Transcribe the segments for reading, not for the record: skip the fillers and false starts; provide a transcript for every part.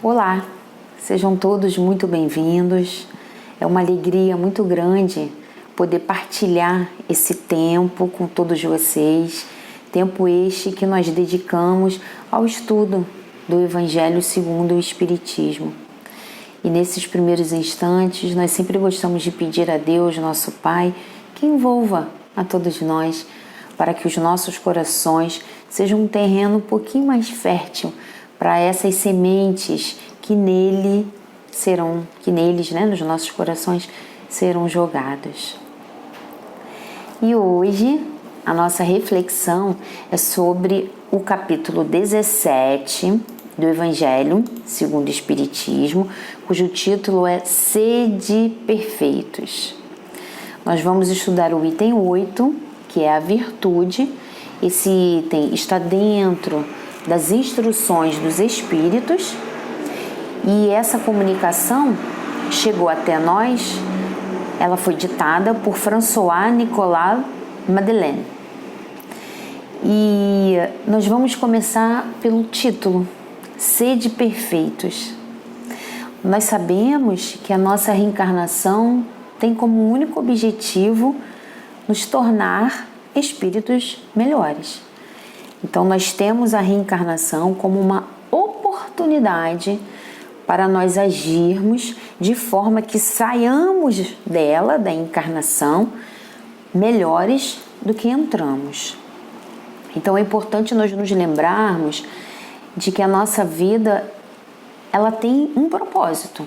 Olá, sejam todos muito bem-vindos. É uma alegria muito grande poder partilhar esse tempo com todos vocês, tempo este que nós dedicamos ao estudo do Evangelho segundo o Espiritismo. E nesses primeiros instantes, nós sempre gostamos de pedir a Deus, nosso Pai, que envolva a todos nós, para que os nossos corações sejam um terreno um pouquinho mais fértil para essas sementes que neles, nos nossos corações, serão jogadas. E hoje a nossa reflexão é sobre o capítulo 17 do Evangelho segundo o Espiritismo, cujo título é Sede Perfeitos. Nós vamos estudar o item 8, que é a virtude. Esse item está dentro das instruções dos Espíritos e essa comunicação chegou até nós, ela foi ditada por François Nicolas Madeleine. E nós vamos começar pelo título, Sede Perfeitos. Nós sabemos que a nossa reencarnação tem como único objetivo nos tornar espíritos melhores. Então nós temos a reencarnação como uma oportunidade para nós agirmos de forma que saiamos dela, da encarnação, melhores do que entramos. Então é importante nós nos lembrarmos de que a nossa vida, ela tem um propósito,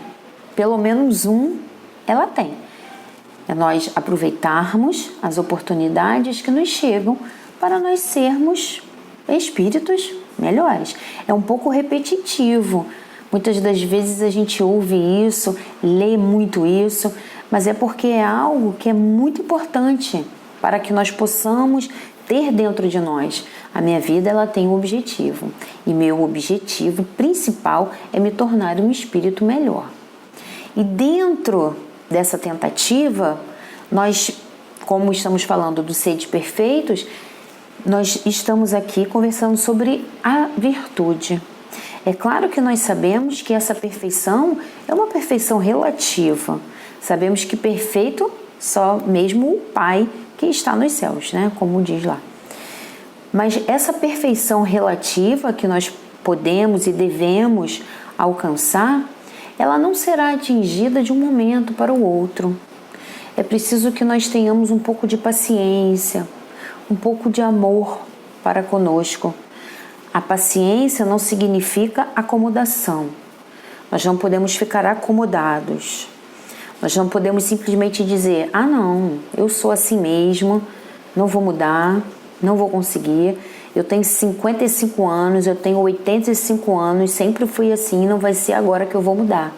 pelo menos um ela tem. É nós aproveitarmos as oportunidades que nos chegam para nós sermos espíritos melhores. É um pouco repetitivo. Muitas das vezes a gente ouve isso, lê muito isso, mas é porque é algo que é muito importante para que nós possamos ter dentro de nós. A minha vida, ela tem um objetivo, e meu objetivo principal é me tornar um espírito melhor. E dentro dessa tentativa, nós, como estamos falando do Sede Perfeitos, nós estamos aqui conversando sobre a virtude. É claro que nós sabemos que essa perfeição é uma perfeição relativa. Sabemos que perfeito só mesmo o Pai que está nos céus, né? Como diz lá. Mas essa perfeição relativa que nós podemos e devemos alcançar, ela não será atingida de um momento para o outro. É preciso que nós tenhamos um pouco de paciência, um pouco de amor para conosco. A paciência não significa acomodação. Nós não podemos ficar acomodados. Nós não podemos simplesmente dizer, não, eu sou assim mesmo, não vou mudar, não vou conseguir. Eu tenho 55 anos, eu tenho 85 anos, sempre fui assim, não vai ser agora que eu vou mudar.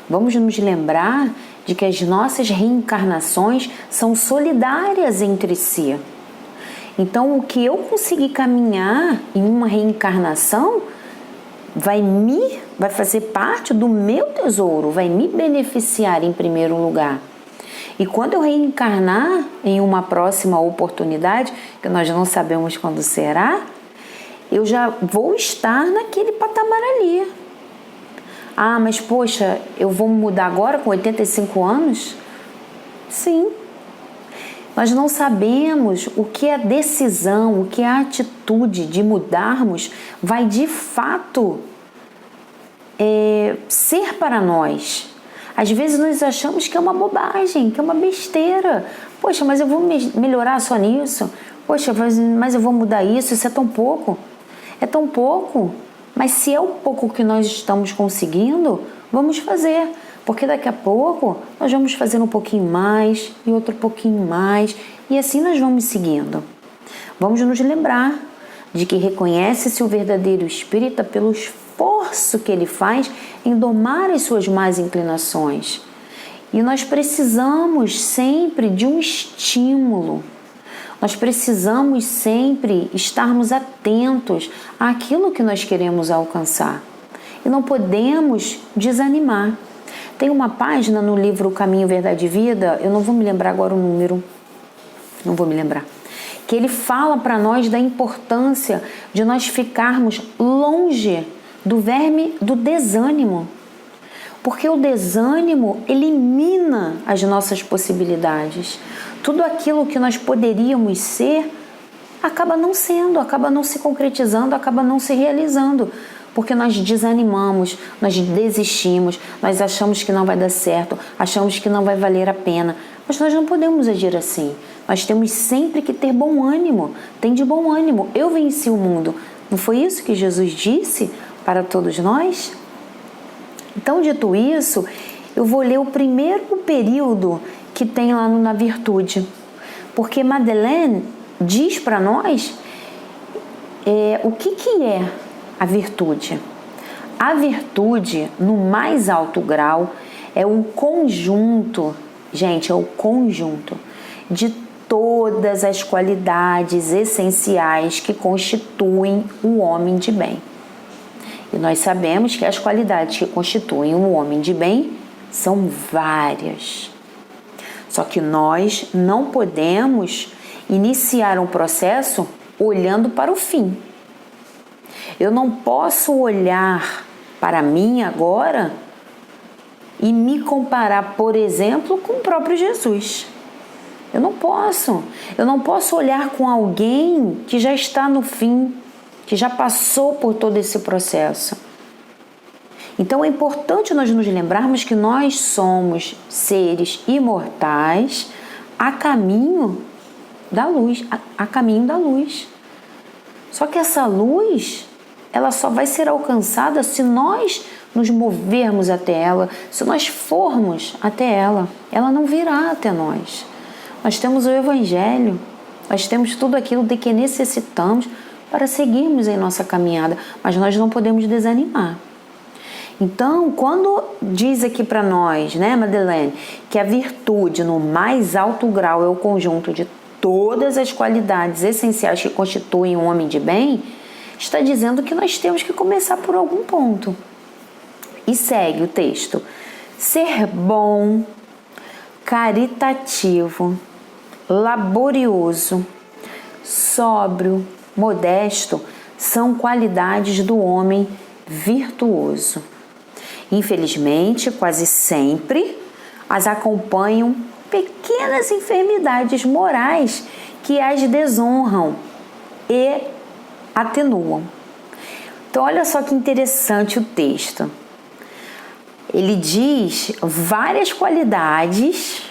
Vamos nos lembrar de que as nossas reencarnações são solidárias entre si. Então, o que eu conseguir caminhar em uma reencarnação vai fazer parte do meu tesouro, vai me beneficiar em primeiro lugar. E quando eu reencarnar em uma próxima oportunidade, que nós não sabemos quando será, eu já vou estar naquele patamar ali. Mas poxa, eu vou mudar agora com 85 anos? Sim. Nós não sabemos o que a decisão, o que a atitude de mudarmos vai de fato ser para nós. Às vezes nós achamos que é uma bobagem, que é uma besteira. Poxa, mas eu vou melhorar só nisso? Poxa, mas eu vou mudar isso? Isso é tão pouco. É tão pouco. Mas se é o pouco que nós estamos conseguindo, vamos fazer. Porque daqui a pouco nós vamos fazer um pouquinho mais e outro pouquinho mais. E assim nós vamos seguindo. Vamos nos lembrar de que reconhece-se o verdadeiro espírita pelo esforço que ele faz em domar as suas más inclinações. E nós precisamos sempre de um estímulo. Nós precisamos sempre estarmos atentos àquilo que nós queremos alcançar. E não podemos desanimar. Tem uma página no livro Caminho, Verdade e Vida, eu não vou me lembrar agora o número, que ele fala para nós da importância de nós ficarmos longe do verme do desânimo. Porque o desânimo elimina as nossas possibilidades. Tudo aquilo que nós poderíamos ser acaba não sendo, acaba não se concretizando, acaba não se realizando. Porque nós desanimamos, nós desistimos, nós achamos que não vai dar certo, achamos que não vai valer a pena. Mas nós não podemos agir assim. Nós temos sempre que ter bom ânimo. Tem de bom ânimo. Eu venci o mundo. Não foi isso que Jesus disse para todos nós? Então, dito isso, eu vou ler o primeiro período que tem lá no Na Virtude. Porque Madeleine diz para nós o que é a virtude. A virtude, no mais alto grau, é o conjunto, gente, é o conjunto de todas as qualidades essenciais que constituem o homem de bem. E nós sabemos que as qualidades que constituem o homem de bem são várias. Só que nós não podemos iniciar um processo olhando para o fim. Eu não posso olhar para mim agora e me comparar, por exemplo, com o próprio Jesus. Eu não posso. Eu não posso olhar com alguém que já está no fim, que já passou por todo esse processo. Então é importante nós nos lembrarmos que nós somos seres imortais a caminho da luz, a caminho da luz. Só que essa luz, ela só vai ser alcançada se nós nos movermos até ela, se nós formos até ela. Ela não virá até nós. Nós temos o Evangelho, nós temos tudo aquilo de que necessitamos para seguirmos em nossa caminhada, mas nós não podemos desanimar. Então, quando diz aqui para nós, né, Madeleine, que a virtude no mais alto grau é o conjunto de todas as qualidades essenciais que constituem um homem de bem, está dizendo que nós temos que começar por algum ponto. E segue o texto. Ser bom, caritativo, laborioso, sóbrio, modesto, são qualidades do homem virtuoso. Infelizmente, quase sempre, as acompanham pequenas enfermidades morais que as desonram e atenuam. Então, olha só que interessante o texto. Ele diz várias qualidades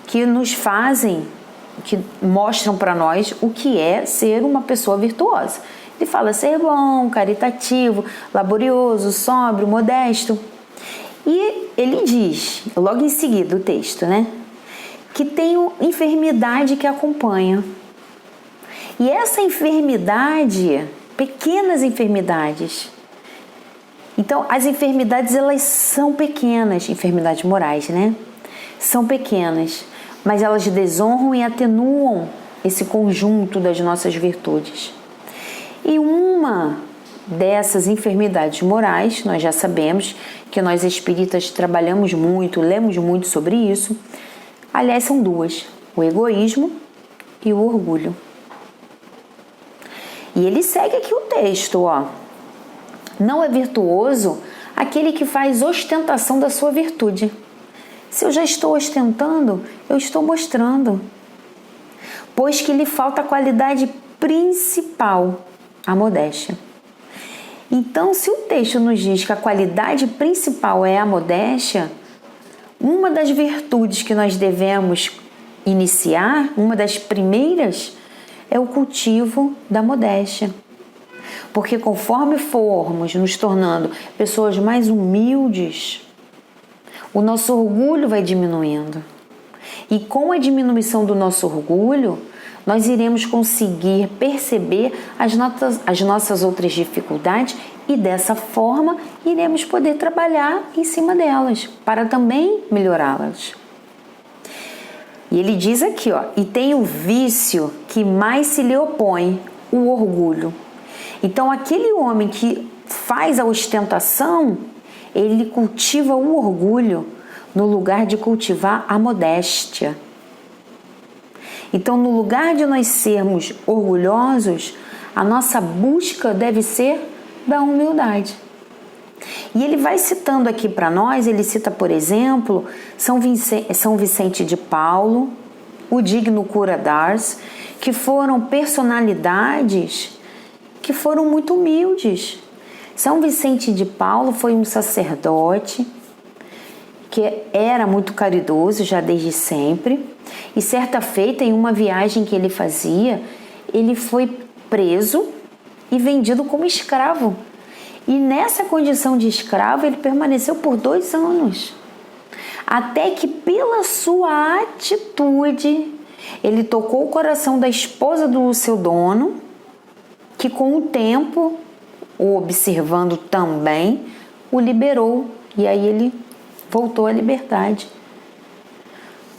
que nos fazem, que mostram para nós o que é ser uma pessoa virtuosa. Ele fala ser bom, caritativo, laborioso, sóbrio, modesto. E ele diz, logo em seguida o texto, né, que tem enfermidade que acompanha. E essa enfermidade, pequenas enfermidades. Então, as enfermidades, elas são pequenas, enfermidades morais, né? São pequenas, mas elas desonram e atenuam esse conjunto das nossas virtudes. E uma dessas enfermidades morais, nós já sabemos que nós espíritas trabalhamos muito, lemos muito sobre isso. Aliás, são duas, o egoísmo e o orgulho. E ele segue aqui o texto, ó. Não é virtuoso aquele que faz ostentação da sua virtude. Se eu já estou ostentando, eu estou mostrando. Pois que lhe falta a qualidade principal, a modéstia. Então, se o texto nos diz que a qualidade principal é a modéstia, uma das virtudes que nós devemos iniciar, uma das primeiras, é o cultivo da modéstia. Porque conforme formos nos tornando pessoas mais humildes, o nosso orgulho vai diminuindo. E com a diminuição do nosso orgulho, nós iremos conseguir perceber as nossas outras dificuldades e dessa forma iremos poder trabalhar em cima delas, para também melhorá-las. E ele diz aqui, ó, e tem o vício que mais se lhe opõe, o orgulho. Então, aquele homem que faz a ostentação, ele cultiva o orgulho no lugar de cultivar a modéstia. Então, no lugar de nós sermos orgulhosos, a nossa busca deve ser da humildade. E ele vai citando aqui para nós, ele cita, por exemplo, São Vicente de Paulo, o digno cura d'Ars, que foram personalidades que foram muito humildes. São Vicente de Paulo foi um sacerdote que era muito caridoso já desde sempre, e certa feita, em uma viagem que ele fazia, ele foi preso e vendido como escravo. E nessa condição de escravo, ele permaneceu por 2 anos. Até que, pela sua atitude, ele tocou o coração da esposa do seu dono, que com o tempo, o observando também, o liberou. E aí ele voltou à liberdade.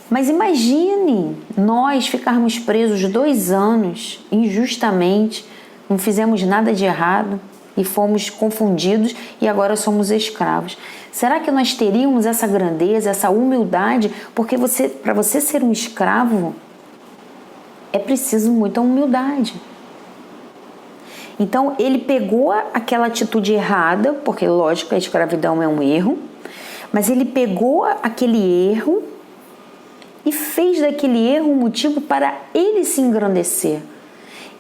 Mas imagine nós ficarmos presos 2 anos, injustamente, não fizemos nada de errado, e fomos confundidos e agora somos escravos. Será que nós teríamos essa grandeza, essa humildade? Porque para você ser um escravo, é preciso muita humildade. Então, ele pegou aquela atitude errada, porque, lógico, a escravidão é um erro, mas ele pegou aquele erro e fez daquele erro um motivo para ele se engrandecer.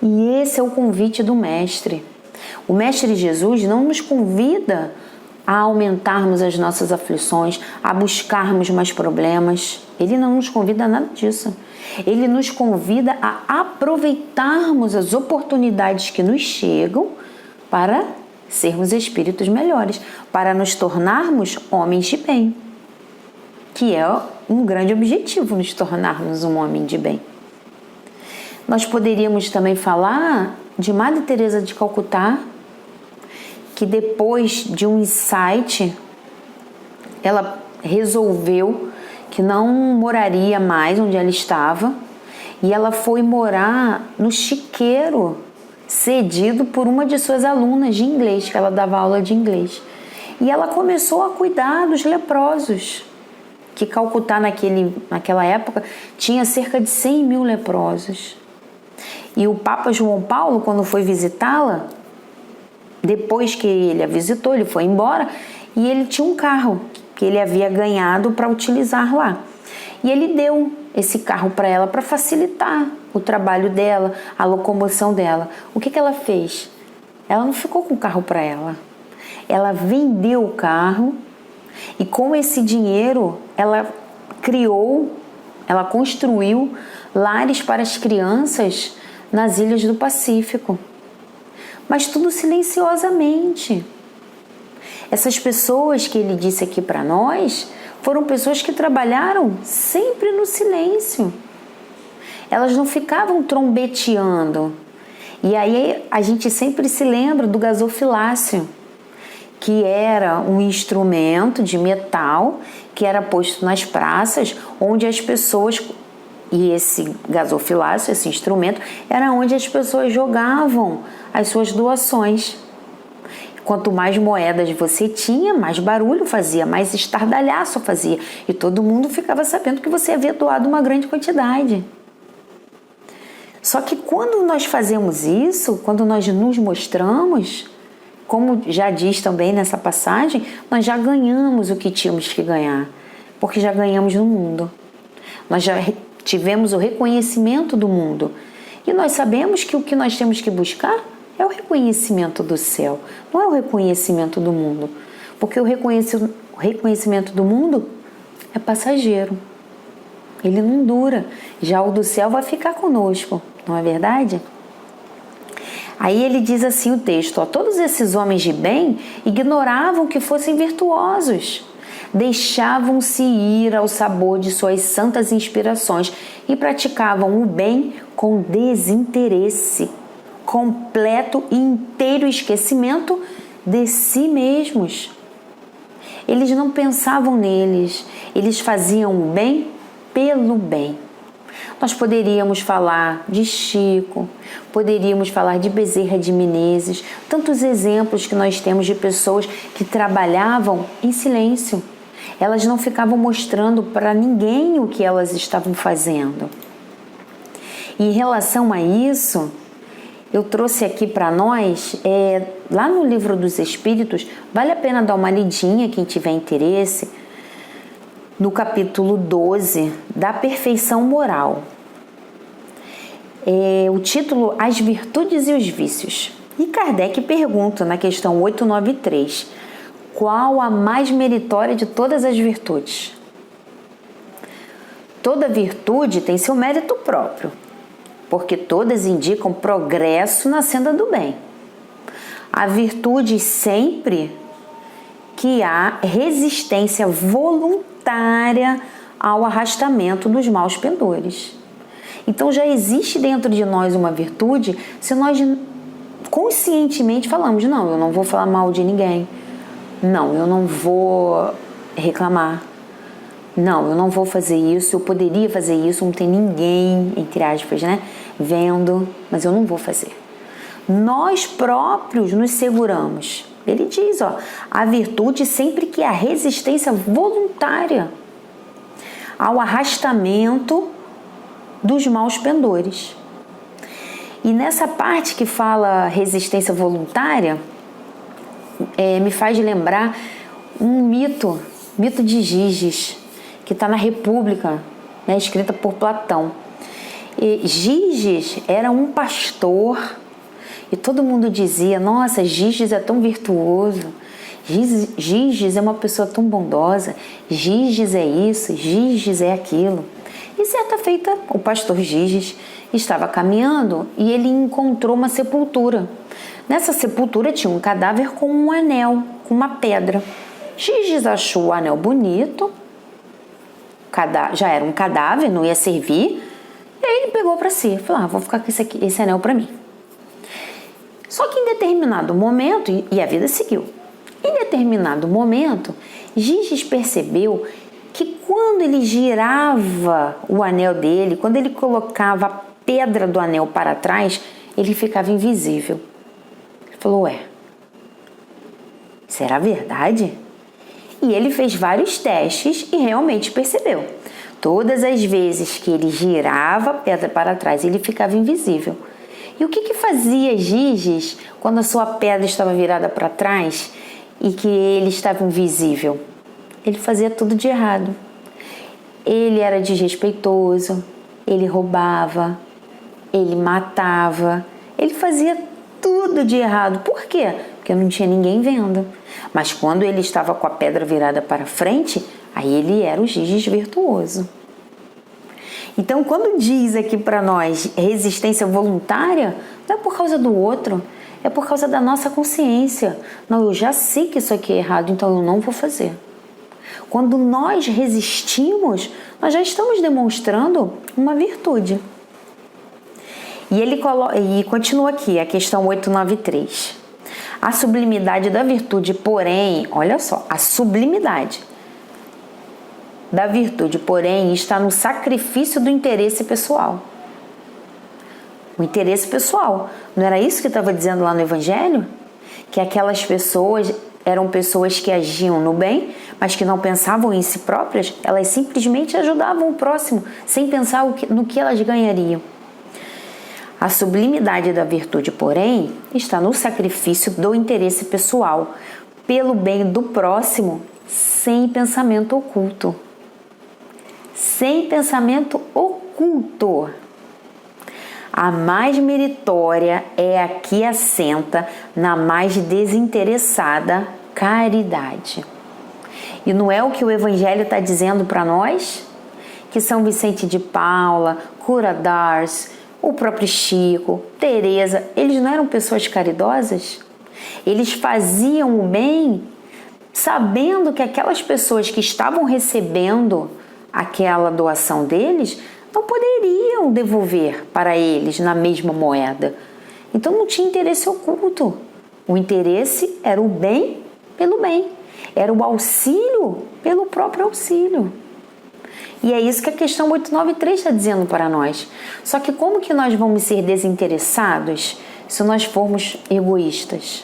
E esse é o convite do Mestre. O Mestre Jesus não nos convida a aumentarmos as nossas aflições, a buscarmos mais problemas. Ele não nos convida a nada disso. Ele nos convida a aproveitarmos as oportunidades que nos chegam para sermos espíritos melhores, para nos tornarmos homens de bem, que é um grande objetivo, nos tornarmos um homem de bem. Nós poderíamos também falar de Madre Teresa de Calcutá, que depois de um insight, ela resolveu que não moraria mais onde ela estava e ela foi morar no chiqueiro cedido por uma de suas alunas de inglês, que ela dava aula de inglês. E ela começou a cuidar dos leprosos, que Calcutá naquela época tinha cerca de 100 mil leprosos. E o Papa João Paulo, quando foi visitá-la, depois que ele a visitou, ele foi embora e ele tinha um carro que ele havia ganhado para utilizar lá. E ele deu esse carro para ela para facilitar o trabalho dela, a locomoção dela. O que ela fez? Ela não ficou com o carro para ela. Ela vendeu o carro e com esse dinheiro ela construiu lares para as crianças nas ilhas do Pacífico. Mas tudo silenciosamente. Essas pessoas que ele disse aqui para nós foram pessoas que trabalharam sempre no silêncio. Elas não ficavam trombeteando. E aí a gente sempre se lembra do gasofilácio, que era um instrumento de metal que era posto nas praças, onde as pessoas... E esse gasofilácio, esse instrumento, era onde as pessoas jogavam as suas doações. Quanto mais moedas você tinha, mais barulho fazia, mais estardalhaço fazia. E todo mundo ficava sabendo que você havia doado uma grande quantidade. Só que quando nós fazemos isso, quando nós nos mostramos, como já diz também nessa passagem, nós já ganhamos o que tínhamos que ganhar. Porque já ganhamos no mundo. Nós já tivemos o reconhecimento do mundo. E nós sabemos que o que nós temos que buscar é o reconhecimento do céu, não é o reconhecimento do mundo. Porque o reconhecimento do mundo é passageiro. Ele não dura. Já o do céu vai ficar conosco, não é verdade? Aí ele diz assim o texto, todos esses homens de bem ignoravam que fossem virtuosos. Deixavam-se ir ao sabor de suas santas inspirações e praticavam o bem com desinteresse, completo e inteiro esquecimento de si mesmos. Eles não pensavam neles, eles faziam o bem pelo bem. Nós poderíamos falar de Chico, poderíamos falar de Bezerra de Menezes, tantos exemplos que nós temos de pessoas que trabalhavam em silêncio. Elas não ficavam mostrando para ninguém o que elas estavam fazendo. E em relação a isso, eu trouxe aqui para nós, lá no Livro dos Espíritos, vale a pena dar uma lidinha, quem tiver interesse, no capítulo 12, da perfeição moral. O título, As Virtudes e os Vícios. E Kardec pergunta, na questão 893, qual a mais meritória de todas as virtudes? Toda virtude tem seu mérito próprio, porque todas indicam progresso na senda do bem. A virtude sempre que há resistência voluntária ao arrastamento dos maus pendores. Então já existe dentro de nós uma virtude se nós conscientemente falamos, não, eu não vou falar mal de ninguém, não, eu não vou reclamar, não, eu não vou fazer isso, eu poderia fazer isso, não tem ninguém, entre aspas, né, vendo, mas eu não vou fazer. Nós próprios nos seguramos. Ele diz, a virtude sempre que há resistência voluntária ao arrastamento dos maus pendores. E nessa parte que fala resistência voluntária, me faz lembrar um mito de Giges, que está na República, né, escrita por Platão. E Giges era um pastor e todo mundo dizia, nossa, Giges é tão virtuoso, Giges é uma pessoa tão bondosa, Giges é isso, Giges é aquilo. E certa feita, o pastor Giges estava caminhando e ele encontrou uma sepultura. Nessa sepultura tinha um cadáver com um anel, com uma pedra. Giges achou o anel bonito, já era um cadáver, não ia servir, e aí ele pegou para si, falou, vou ficar com esse anel para mim. Só que em determinado momento, e a vida seguiu, em determinado momento, Giges percebeu que quando ele girava o anel dele, quando ele colocava a pedra do anel para trás, ele ficava invisível. Ele falou, será verdade? E ele fez vários testes e realmente percebeu. Todas as vezes que ele girava a pedra para trás, ele ficava invisível. E o que fazia Giges quando a sua pedra estava virada para trás e que ele estava invisível? Ele fazia tudo de errado. Ele era desrespeitoso, ele roubava, ele matava, ele fazia tudo de errado. Por quê? Porque não tinha ninguém vendo. Mas quando ele estava com a pedra virada para frente, aí ele era o Giges virtuoso. Então, quando diz aqui para nós resistência voluntária, não é por causa do outro, é por causa da nossa consciência. Não, eu já sei que isso aqui é errado, então eu não vou fazer. Quando nós resistimos, nós já estamos demonstrando uma virtude. E continua aqui, a questão 893. A sublimidade da virtude, porém, olha só, a sublimidade da virtude, porém, está no sacrifício do interesse pessoal. O interesse pessoal. Não era isso que estava dizendo lá no Evangelho? Que aquelas pessoas eram pessoas que agiam no bem, mas que não pensavam em si próprias, elas simplesmente ajudavam o próximo, sem pensar no que elas ganhariam. A sublimidade da virtude, porém, está no sacrifício do interesse pessoal, pelo bem do próximo, sem pensamento oculto. Sem pensamento oculto. A mais meritória é a que assenta na mais desinteressada caridade. E não é o que o Evangelho está dizendo para nós? Que São Vicente de Paula, Cura d'Ars, o próprio Chico, Teresa, eles não eram pessoas caridosas? Eles faziam o bem sabendo que aquelas pessoas que estavam recebendo aquela doação deles não poderiam devolver para eles na mesma moeda. Então não tinha interesse oculto. O interesse era o bem pelo bem, era o auxílio pelo próprio auxílio. E é isso que a questão 893 está dizendo para nós. Só que como que nós vamos ser desinteressados se nós formos egoístas?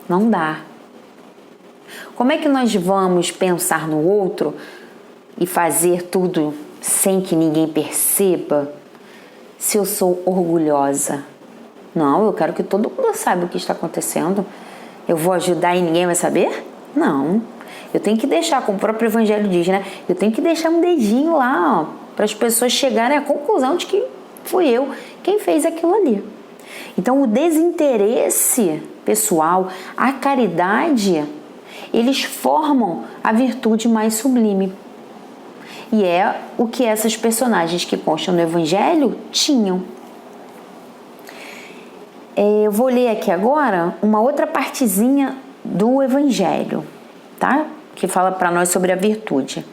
Não dá. Como é que nós vamos pensar no outro e fazer tudo sem que ninguém perceba se eu sou orgulhosa? Não, eu quero que todo mundo saiba o que está acontecendo. Eu vou ajudar e ninguém vai saber? Não. Eu tenho que deixar, como o próprio Evangelho diz, né? Eu tenho que deixar um dedinho lá, ó, para as pessoas chegarem à conclusão de que fui eu quem fez aquilo ali. Então, o desinteresse pessoal, a caridade, eles formam a virtude mais sublime. E é o que essas personagens que constam no Evangelho tinham. Eu vou ler aqui agora uma outra partezinha do Evangelho, tá? Que fala para nós sobre a virtude.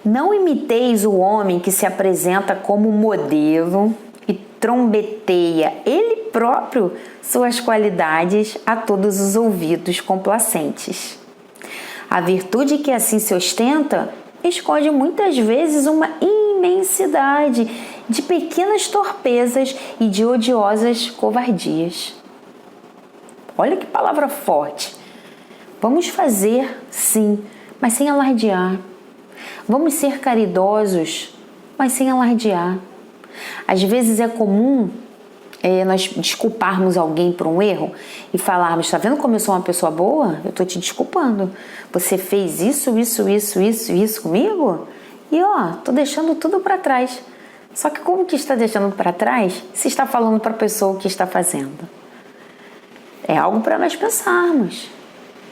Não imiteis o homem que se apresenta como modelo e trombeteia ele próprio suas qualidades a todos os ouvidos complacentes. A virtude que assim se ostenta esconde muitas vezes uma imensidade de pequenas torpezas e de odiosas covardias. Olha que palavra forte. Vamos fazer, sim, mas sem alardear. Vamos ser caridosos, mas sem alardear. Às vezes é comum nós desculparmos alguém por um erro e falarmos, está vendo como eu sou uma pessoa boa? Eu estou te desculpando. Você fez isso comigo? E ó, estou deixando tudo para trás. Só que como que está deixando para trás se está falando para a pessoa o que está fazendo? É algo para nós pensarmos,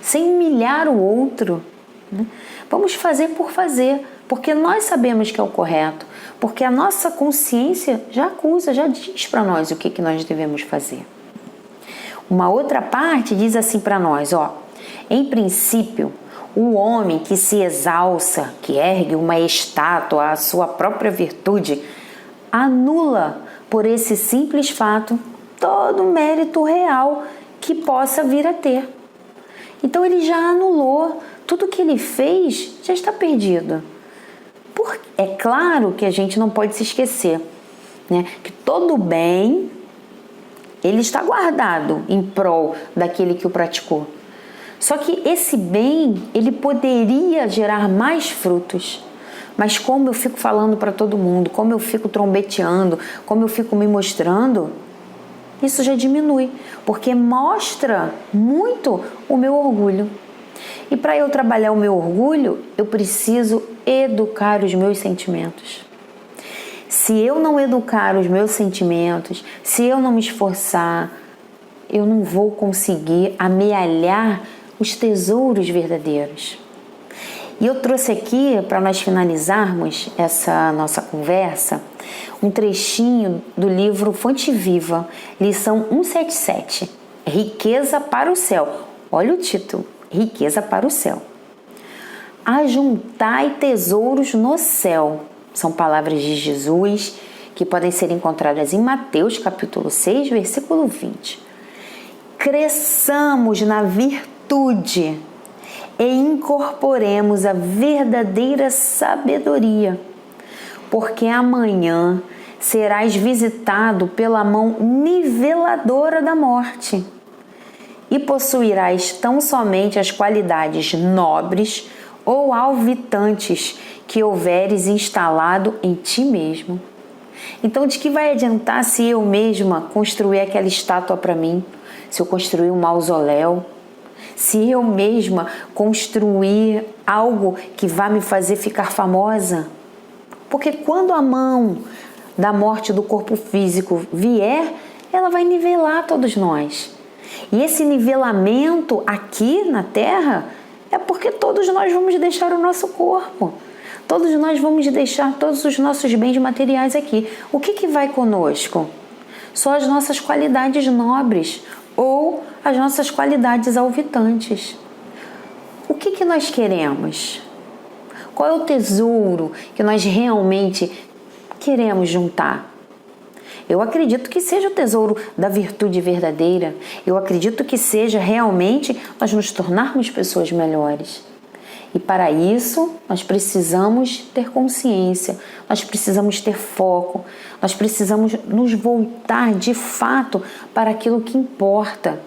sem humilhar o outro, né? Vamos fazer por fazer, porque nós sabemos que é o correto, porque a nossa consciência já acusa, já diz para nós o que nós devemos fazer. Uma outra parte diz assim para nós, ó, em princípio, o homem que se exalça, que ergue uma estátua à sua própria virtude, anula por esse simples fato todo o mérito real que possa vir a ter. Então ele já anulou, tudo que ele fez já está perdido. É claro que a gente não pode se esquecer, né, que todo bem ele está guardado em prol daquele que o praticou. Só que esse bem, ele poderia gerar mais frutos. Mas como eu fico falando para todo mundo, como eu fico trombeteando, como eu fico me mostrando, isso já diminui, porque mostra muito o meu orgulho. E para eu trabalhar o meu orgulho, eu preciso educar os meus sentimentos. Se eu não educar os meus sentimentos, se eu não me esforçar, eu não vou conseguir amealhar os tesouros verdadeiros. E eu trouxe aqui, para nós finalizarmos essa nossa conversa, um trechinho do livro Fonte Viva, lição 177, Riqueza para o Céu. Olha o título, Riqueza para o Céu. Ajuntai tesouros no céu. São palavras de Jesus que podem ser encontradas em Mateus capítulo 6, versículo 20. Cresçamos na virtude e incorporemos a verdadeira sabedoria, porque amanhã serás visitado pela mão niveladora da morte e possuirás tão somente as qualidades nobres ou alvitantes que houveres instalado em ti mesmo. Então, de que vai adiantar se eu mesma construir aquela estátua para mim, se eu construir um mausoléu, se eu mesma construir algo que vá me fazer ficar famosa? Porque quando a mão da morte do corpo físico vier, ela vai nivelar todos nós. E esse nivelamento aqui na Terra é porque todos nós vamos deixar o nosso corpo. Todos nós vamos deixar todos os nossos bens materiais aqui. O que vai conosco? Só as nossas qualidades nobres ou as nossas qualidades alvitantes. O que nós queremos? Qual é o tesouro que nós realmente queremos juntar? Eu acredito que seja o tesouro da virtude verdadeira. Eu acredito que seja realmente nós nos tornarmos pessoas melhores. E para isso, nós precisamos ter consciência, nós precisamos ter foco, nós precisamos nos voltar de fato para aquilo que importa.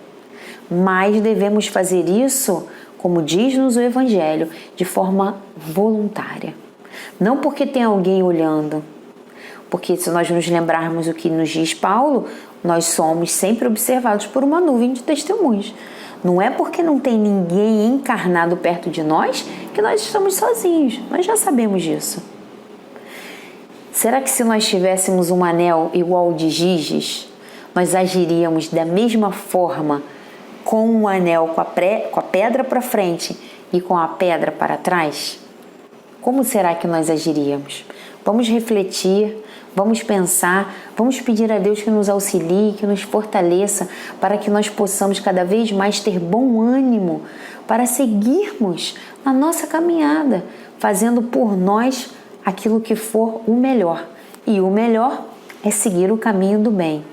Mas devemos fazer isso, como diz-nos o Evangelho, de forma voluntária. Não porque tem alguém olhando, Porque se nós nos lembrarmos o que nos diz Paulo, nós somos sempre observados por uma nuvem de testemunhas. Não é porque não tem ninguém encarnado perto de nós que nós estamos sozinhos. Nós já sabemos disso. Será que se nós tivéssemos um anel igual ao de Giges, nós agiríamos da mesma forma com um anel com a pedra para frente e com a pedra para trás? Como será que nós agiríamos? Vamos refletir, vamos pensar, vamos pedir a Deus que nos auxilie, que nos fortaleça, para que nós possamos cada vez mais ter bom ânimo para seguirmos na nossa caminhada, fazendo por nós aquilo que for o melhor. E o melhor é seguir o caminho do bem.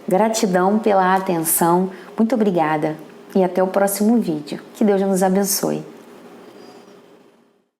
Gratidão pela atenção, muito obrigada e até o próximo vídeo. Que Deus nos abençoe.